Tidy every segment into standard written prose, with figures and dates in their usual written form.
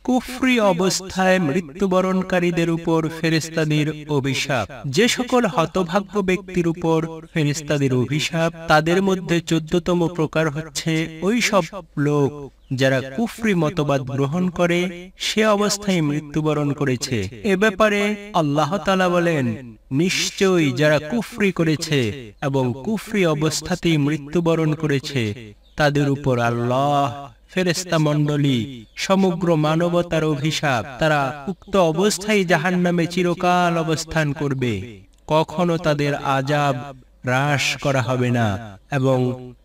কুফরি অবস্থায় মৃত্যুবরণকারীদের উপর ফেরেশতাদের অভিশাপ। যে সকল হতভাগ্য ব্যক্তির উপর ফেরেশতাদের অভিশাপ, তাদের মধ্যে 14তম প্রকার হচ্ছে ওই সব লোক যারা কুফরি মতবাদ গ্রহণ করে সে অবস্থায় মৃত্যুবরণ করেছে। এ ব্যাপারে আল্লাহ তাআলা বলেন, নিশ্চয়ই যারা কুফরি করেছে এবং কুফরি অবস্থাতেই মৃত্যুবরণ করেছে তাদের উপর আল্লাহ, ফেরেশতা মণ্ডলী, সমগ্র মানবতার অভিশাপ। তারা উক্ত অবস্থায় জাহান্নামে চিরকাল অবস্থান করবে, কখনো তাদের আযাব হ্রাস করা হবে না এবং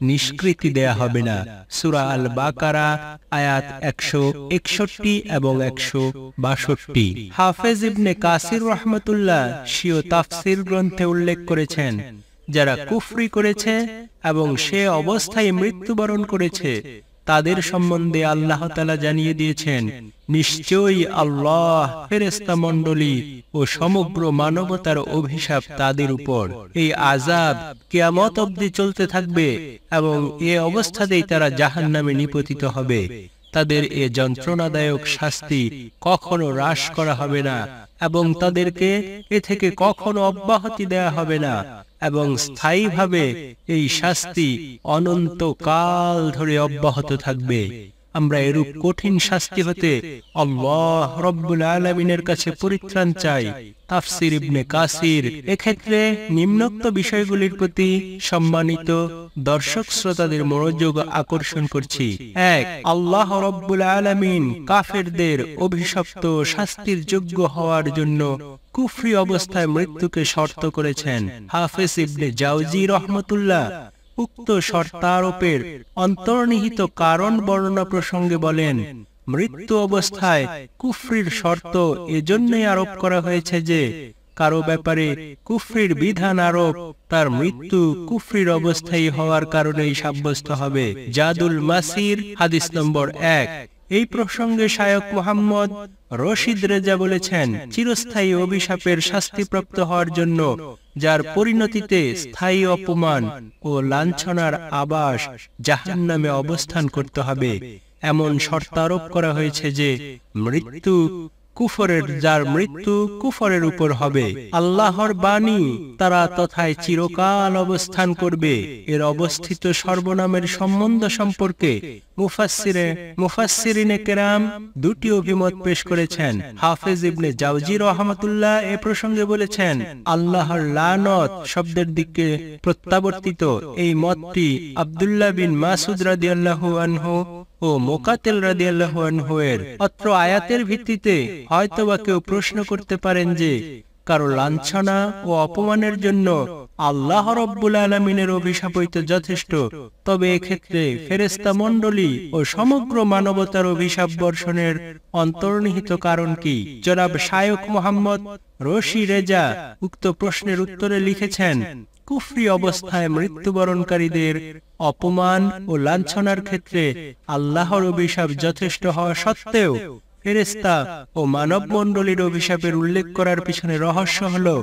নিষ্কৃতি দেয়া হবে না। সূরা আল বাকারা আয়াত 161 এবং 162। হাফেজ ইবনে কাসির রাহমাতুল্লাহ স্বীয় তাফসীর গ্রন্থে উল্লেখ করেছেন, যারা কুফরি করেছে এবং সে অবস্থায় মৃত্যুবরণ করেছে তাদের সম্বন্ধে আল্লাহ তাআলা জানিয়ে দিয়েছেন, নিশ্চয়ই আল্লাহ, ফেরেশতা মণ্ডলী ও সমগ্র মানবতার অভিশাপ তাদের উপর। এই আযাব কিয়ামত অবধি চলতে থাকবে এবং এ অবস্থাতেই তারা জাহান্নামে নিপতিত হবে। তাদের এ যন্ত্রণাদায়ক শাস্তি কখনো হ্রাস করা হবে না এবং তাদেরকে এ থেকে কখনো অব্যাহতি দেয়া হবে না এবং স্থায়ীভাবে এই শাস্তি অনন্তকাল ধরে অব্যাহত থাকবে। আমরা এরূপ কঠিন শাস্তি হতে আল্লাহ রব্বুল আলামিনের কাছে পরিত্রাণ চাই। তাফসীর ইবনে কাসির এক্ষেত্রে নিম্নোক্ত বিষয়গুলির প্রতি সম্মানিত দর্শক শ্রোতাদের মনোযোগ আকর্ষণ করছি। 1. আল্লাহ রব্বুল আলামিন কাফেরদের অভিশপ্ত শাস্তির যোগ্য হওয়ার জন্য কুফরি অবস্থায় মৃত্যুকে শর্ত করেছেন। হাফেজ ইবনে জাওজি রহমতুল্লাহ উক্ত শর্তারোপের অন্তর্নিহিত কারণ বর্ণনা প্রসঙ্গে বলেন, মৃত্যু অবস্থায় কুফরির শর্ত এজন্যই আরোপ করা হয়েছে যে কারো ব্যাপারে কুফরির বিধান আরোপ তার মৃত্যু কুফরির অবস্থায় হওয়ার কারণেই সাব্যস্ত হবে। জাদুল মাসির হাদিস নম্বর 1। এই প্রসঙ্গে শায়খ মুহাম্মদ রশিদ রেজা বলেছেন, চিরস্থায়ী অভিশাপের শাস্তিপ্রাপ্ত হওয়ার জন্য যার পরিণতিতে স্থায়ী অপমান ও লাঞ্ছনার আবাস জাহান্নামে অবস্থান করতে হবে, এমন শর্ত আরোপ করা হয়েছে যে মৃত্যু কুফরের, যার মৃত্যু কুফরের উপর হবে। আল্লাহর বাণী, তারা তথায় চিরকাল অবস্থান করবে। এর অবস্থিত সর্বনামের সম্বন্ধ সম্পর্কে মুফাসসিরিনে কেরাম দুটি অভিমত পেশ করেছেন। হাফেজ ইবনে জাওজি রহমাতুল্লাহ এ প্রসঙ্গে বলেছেন, আল্লাহর লানত শব্দের দিকে প্রত্যাবর্তিত এই মতটি আব্দুল্লাহ বিন মাসউদ রাদিয়াল্লাহু আনহু ও মুকাতিল রাদিয়াল্লাহু আনহু এর। অত্র আয়াতের ভিত্তিতে হয়তোবা কেউ প্রশ্ন করতে পারেন যে কারো লাঞ্ছনা ও অপমানের জন্য আল্লাহ রব্বুল আলামিনের অভিশাপ হইতে যথেষ্ট, তবে এক্ষেত্রে ফেরেশতা মণ্ডলী ও সমগ্র মানবতার অভিশাপ বর্ষণের অন্তর্নিহিত কারণ কি? জনাব শায়খ মুহাম্মদ রশি রেজা উক্ত প্রশ্নের উত্তরে লিখেছেন, কুফরি অবস্থায় মৃত্যুবরণকারীদের অপমান ও লাঞ্ছনার ক্ষেত্রে আল্লাহর অভিশাপ যথেষ্ট হওয়া সত্ত্বেও ফেরেশতা ও মানব মণ্ডলীর অভিশাপের উল্লেখ করার পিছনে রহস্য হলো,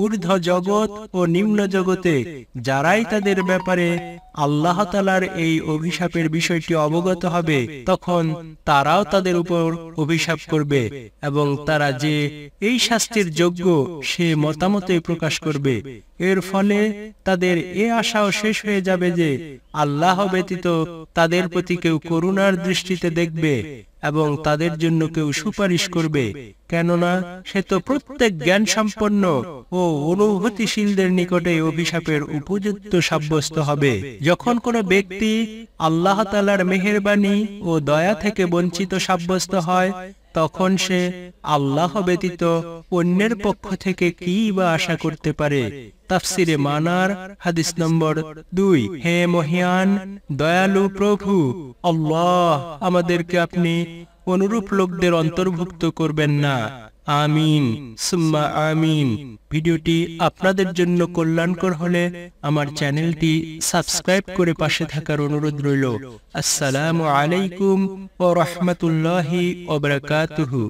ঊর্ধ্ব জগৎ ও নিম্ন জগতে যারাই তাদের ব্যাপারে আল্লাহ তাআলার এই অভিশাপের বিষয়টি অবগত হবে, তখন তারাও তাদের উপর অভিশাপ করবে এবং তারা যে এই শাস্তির যোগ্য সে মতামতই প্রকাশ করবে। এর ফলে তাদের এ আশাও শেষ হয়ে যাবে যে আল্লাহ ব্যতীত তাদের প্রতি কেউ করুণার দৃষ্টিতে দেখবে এবং তাদের জন্য কেউ সুপারিশ করবে, কেননা সে তো প্রত্যেক জ্ঞান সম্পন্ন ও অনুভূতিশীলদের নিকটে অভিশাপের উপযুক্ত সাব্যস্ত হবে। যখন কোনো ব্যক্তি আল্লাহ তাআলার মেহেরবানি ও দয়া থেকে বঞ্চিত সাব্যস্ত হয়, তখন সে আল্লাহ ব্যতীত অন্যের পক্ষ থেকে কি বা আশা করতে পারে? তাফসিরে মানার হাদিস নম্বর 2। হে মহিয়ান দয়ালু প্রভু আল্লাহ, আমাদেরকে আপনি অনুরূপ লোকদের অন্তর্ভুক্ত করবেন না। আমিন সুম্মা আমিন। ভিডিওটি আপনাদের জন্য কল্যাণকর হলে আমার চ্যানেলটি সাবস্ক্রাইব করে পাশে থাকার অনুরোধ রইল। আসসালামু আলাইকুম ওয়া রাহমাতুল্লাহি ওয়া বারাকাতুহু।